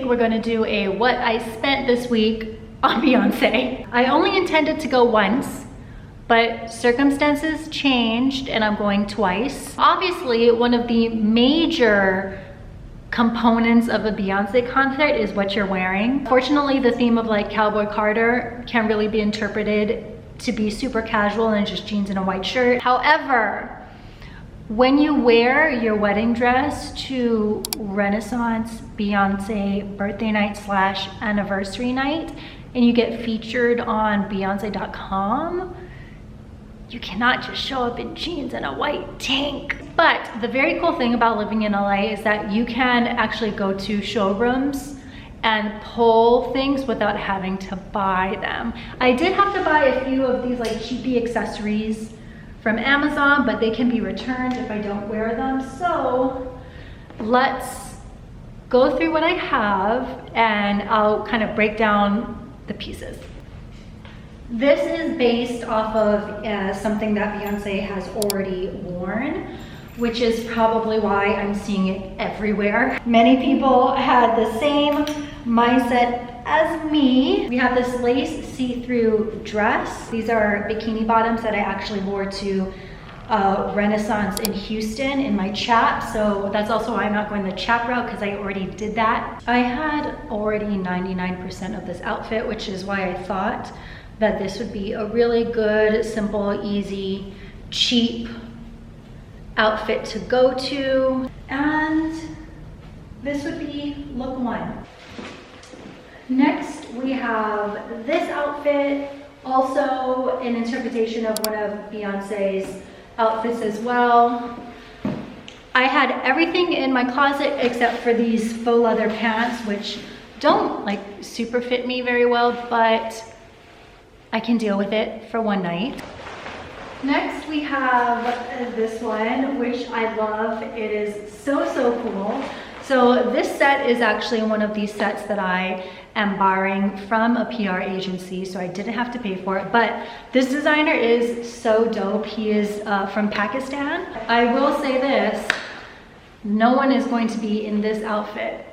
we're gonna do a what I spent this week on Beyonce. I only intended to go once, but circumstances changed and I'm going twice. Obviously, one of the major components of a Beyonce concert is what you're wearing. Fortunately, the theme of like Cowboy Carter can really be interpreted to be super casual and just jeans and a white shirt. However, when you wear your wedding dress to Renaissance Beyonce birthday night / anniversary night and you get featured on Beyonce.com, you cannot just show up in jeans and a white tank. But the very cool thing about living in LA is that you can actually go to showrooms and pull things without having to buy them. I did have to buy a few of these like cheapy accessories from Amazon, but they can be returned if I don't wear them. So let's go through what I have and I'll kind of break down the pieces. This is based off of something that Beyonce has already worn, which is probably why I'm seeing it everywhere. Many people had the same mindset as me. We have this lace see-through dress. These are bikini bottoms that I actually wore to Renaissance in Houston in my chap. So that's also why I'm not going the chap route, because I already did that. I had already 99% of this outfit, which is why I thought that this would be a really good, simple, easy, cheap outfit to go to. And this would be look one. Next, we have this outfit, also an interpretation of one of Beyonce's outfits as well. I had everything in my closet except for these faux leather pants, which don't like super fit me very well, but I can deal with it for one night. Next, we have this one, which I love. It is so cool. So this set is actually one of these sets that I am borrowing from a PR agency, so I didn't have to pay for it. But this designer is so dope. He is from Pakistan. I will say this, no one is going to be in this outfit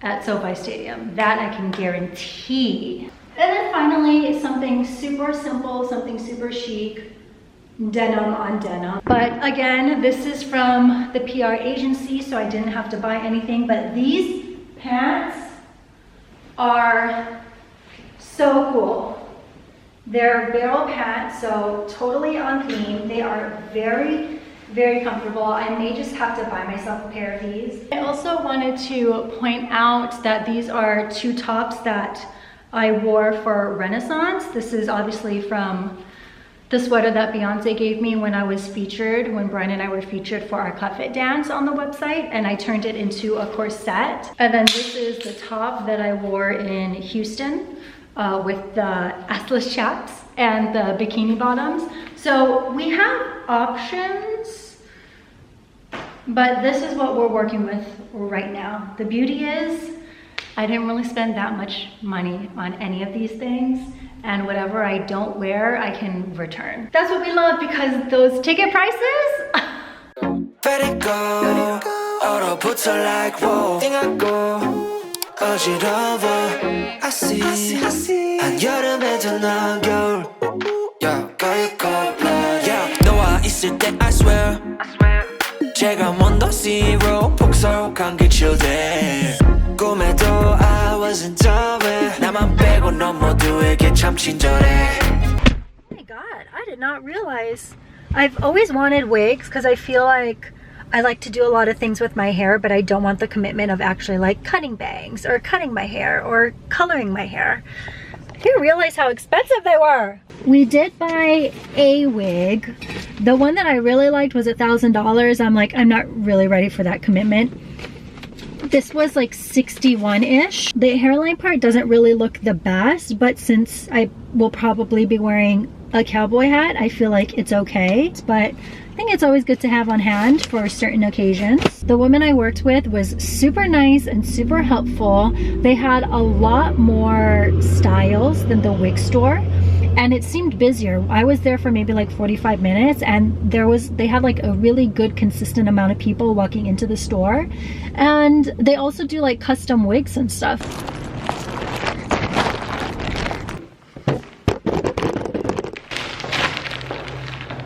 at SoFi Stadium. That I can guarantee. And then finally, something super simple, something super chic, denim on denim. But again, this is from the PR agency, so I didn't have to buy anything, but these pants are so cool. They're barrel pants, so totally on theme. They are very comfortable. I may just have to buy myself a pair of these. I also wanted to point out that these are two tops that I wore for Renaissance. This is obviously from the sweater that Beyonce gave me when I was featured, when Brian and I were featured for our Cut Fit dance on the website, and I turned it into a corset. And then this is the top that I wore in Houston with the assless chaps and the bikini bottoms. So we have options, but this is what we're working with right now. The beauty is, I didn't really spend that much money on any of these things, and whatever I don't wear, I can return. That's what we love, because those ticket prices. Let it go. 얼어붙어 like whoa. 띵하고 어지러워. I see. 한여름에도 넌 겨울. Yeah, yeah. 너와 있을 때 I swear. 제가 먼저 zero 폭설한 기출들. 꿈에도 I wasn't aware. 나만 빼고 넌 모두에게 참 친절해. Oh my god, I did not realize. I've always wanted wigs because I feel like I like to do a lot of things with my hair, but I don't want the commitment of actually like cutting bangs or cutting my hair or coloring my hair. I didn't realize how expensive they were. We did buy a wig. The one that I really liked was $1,000. I'm like, I'm not really ready for that commitment. This was like 61-ish. The hairline part doesn't really look the best, but since I will probably be wearing a cowboy hat, I feel like it's okay. But I think it's always good to have on hand for certain occasions. The woman I worked with was super nice and super helpful. They had a lot more styles than the wig store. and it seemed busier. I was there for maybe like 45 minutes, and they had like a really good consistent amount of people walking into the store, and they also do like custom wigs and stuff.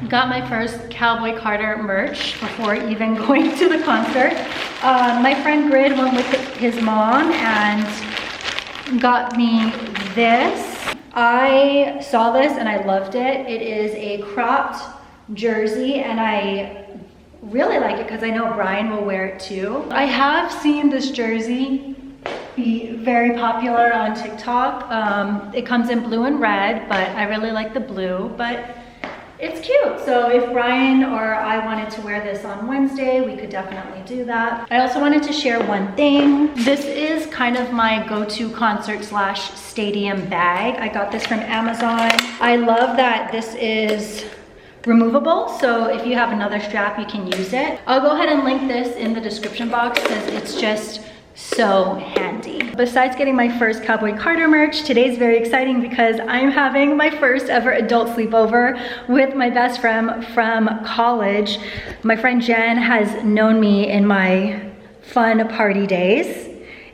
Got my first Cowboy Carter merch before even going to the concert. My friend Grid went with his mom and got me this. I saw this and I loved it. It is a cropped jersey, and I really like it because I know Brian will wear it too. I have seen this jersey be very popular on TikTok. It comes in blue and red, but I really like the blue, but it's cute. So if Brian or I wanted to wear this on Wednesday, we could definitely do that. I also wanted to share one thing. This is kind of my go-to concert slash stadium bag. I got this from Amazon. I love that this is removable, so if you have another strap, you can use it. I'll go ahead and link this in the description box because it's just so handy. Besides getting my first Cowboy Carter merch, today's very exciting because I'm having my first ever adult sleepover with my best friend from college. My friend Jen has known me in my fun party days.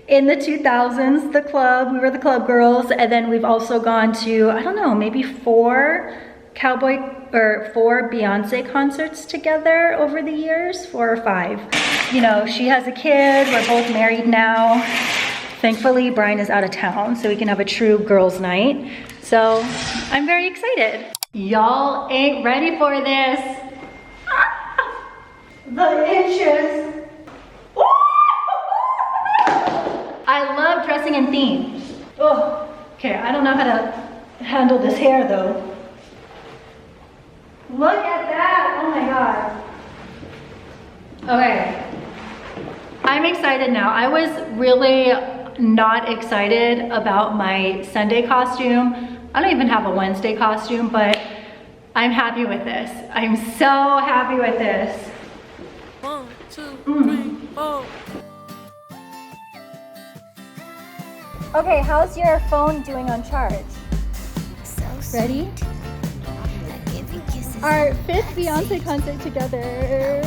In the 2000s, the club, we were the club girls, and then we've also gone to, I don't know, maybe four Beyonce concerts together over the years, 4 or 5. You know, she has a kid, we're both married now. Thankfully, Brian is out of town, so we can have a true girls' night. So I'm very excited. Y'all ain't ready for this. The inches. I love dressing in themes. Oh, okay, I don't know how to handle this hair though. Look at that, oh my God. Okay, I'm excited now. I was really not excited about my Sunday costume. I don't even have a Wednesday costume, but I'm happy with this. I'm so happy with this. 1, 2, 3, 4. Okay, how's your phone doing on charge? Ready? Our 5th Beyonce concert together.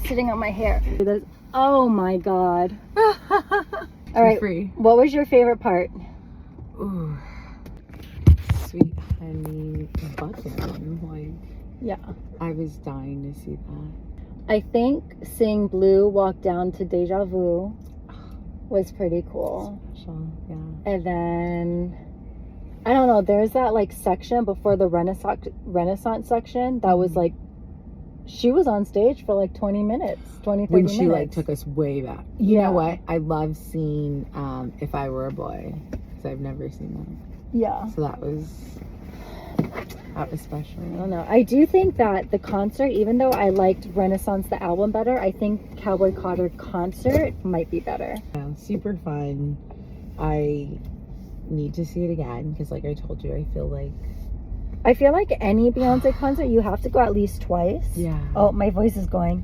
Sitting on my hair. Oh my God. All right, Free. What was your favorite part? Ooh. Sweet honey button. Like, Yeah. I was dying to see that. I think seeing Blue walk down to Deja Vu was pretty cool. Special, yeah. And then, I don't know, there's that like section before the Renaissance section that was like, she was on stage for like 20 minutes, 20, 30 When minutes. she like took us way back. You Yeah. know what? I love seeing If I Were a Boy, because I've never seen that. Yeah. So that was special. I don't know. I do think that the concert, even though I liked Renaissance, the album, better, I think Cowboy Carter concert might be better. Yeah, super fun. I need to see it again because, like I told you, I feel like any Beyonce concert, you have to go at least twice. Yeah. Oh, my voice is going.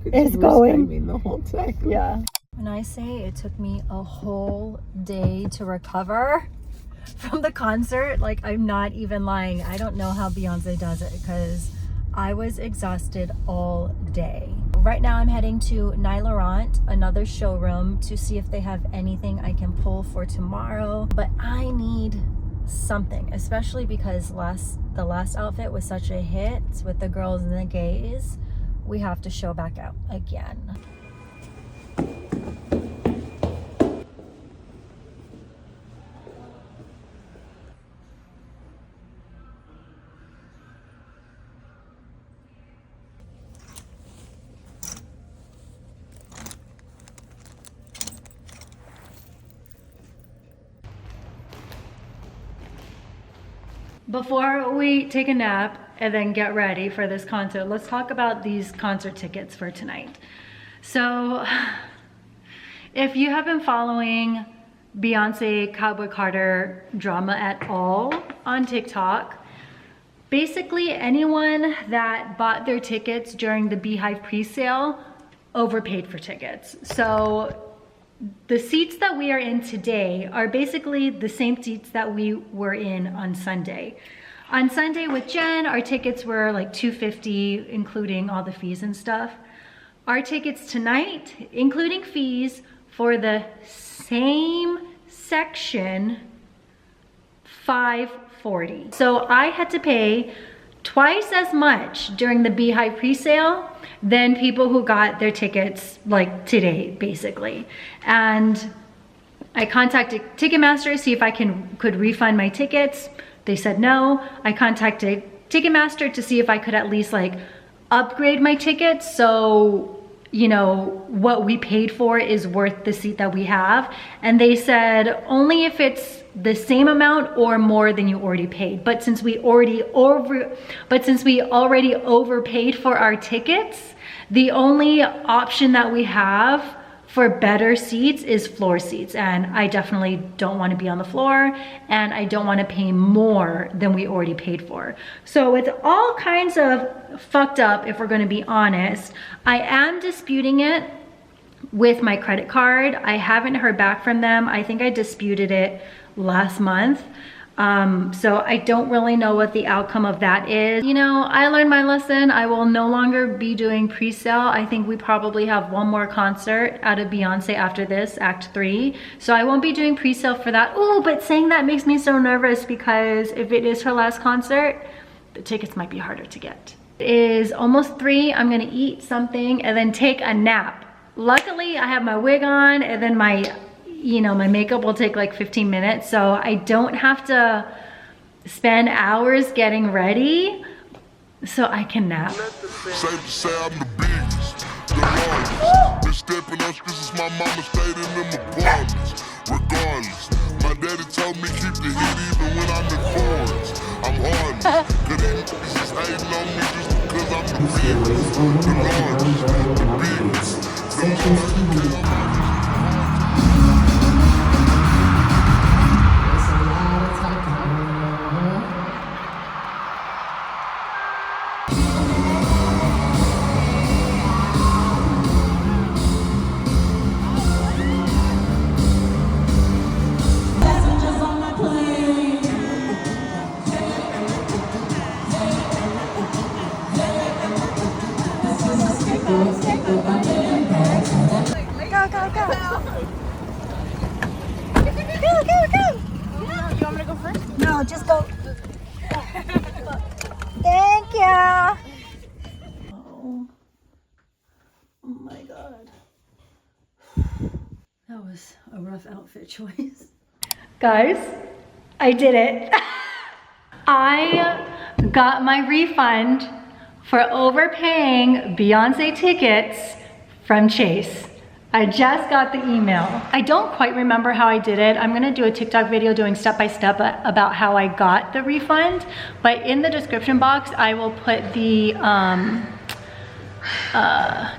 It's It's going. screaming the whole time. Yeah. When I say it took me a whole day to recover from the concert, like, I'm not even lying. I don't know how Beyonce does it because I was exhausted all day. Right now I'm heading to Nye Laurent, another showroom, to see if they have anything I can pull for tomorrow. But I need something, especially because the last outfit was such a hit with the girls and the gays. we have to show back out again. Before we take a nap and then get ready for this concert, let's talk about these concert tickets for tonight. So, if you have been following Beyonce Cowboy Carter drama at all on TikTok, basically anyone that bought their tickets during the Beyhive pre-sale overpaid for tickets. So, the seats that we are in today are basically the same seats that we were in on Sunday. On Sunday with Jen, our tickets were like $250, including all the fees and stuff. Our tickets tonight, including fees, for the same section, $540. So I had to pay twice as much during the Beyhive pre-sale than people who got their tickets like today, basically. And I contacted Ticketmaster to see if I could refund my tickets. They said no. I contacted Ticketmaster to see if I could at least like upgrade my tickets so, you know, what we paid for is worth the seat that we have. And they said only if it's the same amount or more than you already paid. But since we already overpaid for our tickets, the only option that we have for better seats is floor seats, and I definitely don't want to be on the floor, and I don't want to pay more than we already paid for. So it's all kinds of fucked up, if we're going to be honest. I am disputing it with my credit card. I haven't heard back from them. I think I disputed it last month. So I don't really know what the outcome of that is. You know, I learned my lesson. I will no longer be doing pre-sale. I think we probably have one more concert out of Beyonce after this, Act 3. So I won't be doing pre-sale for that. Oh, but saying that makes me so nervous because if it is her last concert, the tickets might be harder to get. It is almost 3. I'm gonna eat something and then take a nap. Luckily, I have my wig on and then my makeup will take like 15 minutes, so I don't have to spend hours getting ready, so I can nap. Safe to say I'm the biggest, the largest. Been stepping on streets since my mama stayed in them apartments. Regardless, my daddy told me keep the heat even when I'm in foreigns. I'm heartless, cause these niggas is hating on me just because I'm the biggest, the largest, the biggest, the largest. No, just go. Thank you. Oh my God. That was a rough outfit choice. Guys, I did it. I got my refund for overpaying Beyonce tickets from Chase. I just got the email. I don't quite remember how I did it. I'm gonna do a TikTok video doing step-by-step about how I got the refund, but in the description box, I will put the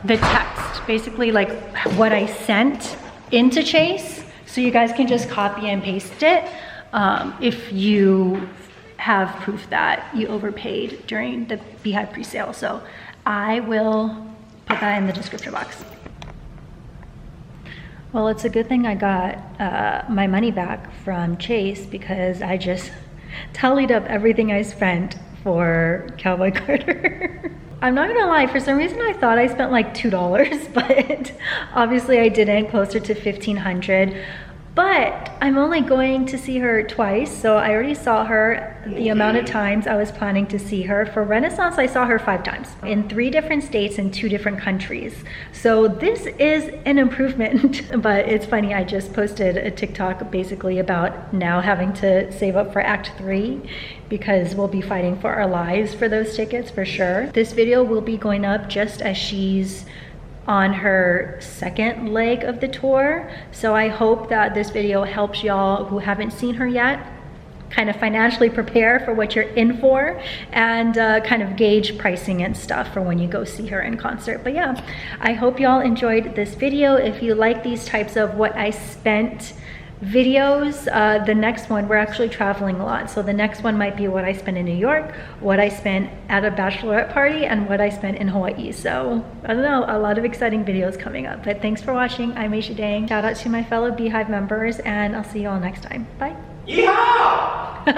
text, basically like what I sent into Chase, so you guys can just copy and paste it if you have proof that you overpaid during the Beyhive pre-sale. So I will put that in the description box. Well, it's a good thing I got my money back from Chase because I just tallied up everything I spent for Cowboy Carter. I'm not gonna lie, for some reason I thought I spent like $2, but obviously I didn't, closer to $1,500. But I'm only going to see her twice, so I already saw her the amount of times I was planning to see her. For Renaissance, I saw her 5 times in 3 different states and 2 different countries. So this is an improvement. But it's funny, I just posted a TikTok basically about now having to save up for Act 3 because we'll be fighting for our lives for those tickets for sure. This video will be going up just as she's on her 2nd leg of the tour. So I hope that this video helps y'all who haven't seen her yet kind of financially prepare for what you're in for and kind of gauge pricing and stuff for when you go see her in concert. But yeah, I hope y'all enjoyed this video. If you like these types of what I spent videos, the next one, we're actually traveling a lot, so the next one might be what I spent in New York, what I spent at a bachelorette party, and what I spent in Hawaii. So I don't know, a lot of exciting videos coming up. But thanks for watching. I'm Aisha Dang. Shout out to my fellow Beyhive members, and I'll see you all next time. Bye. Yeehaw!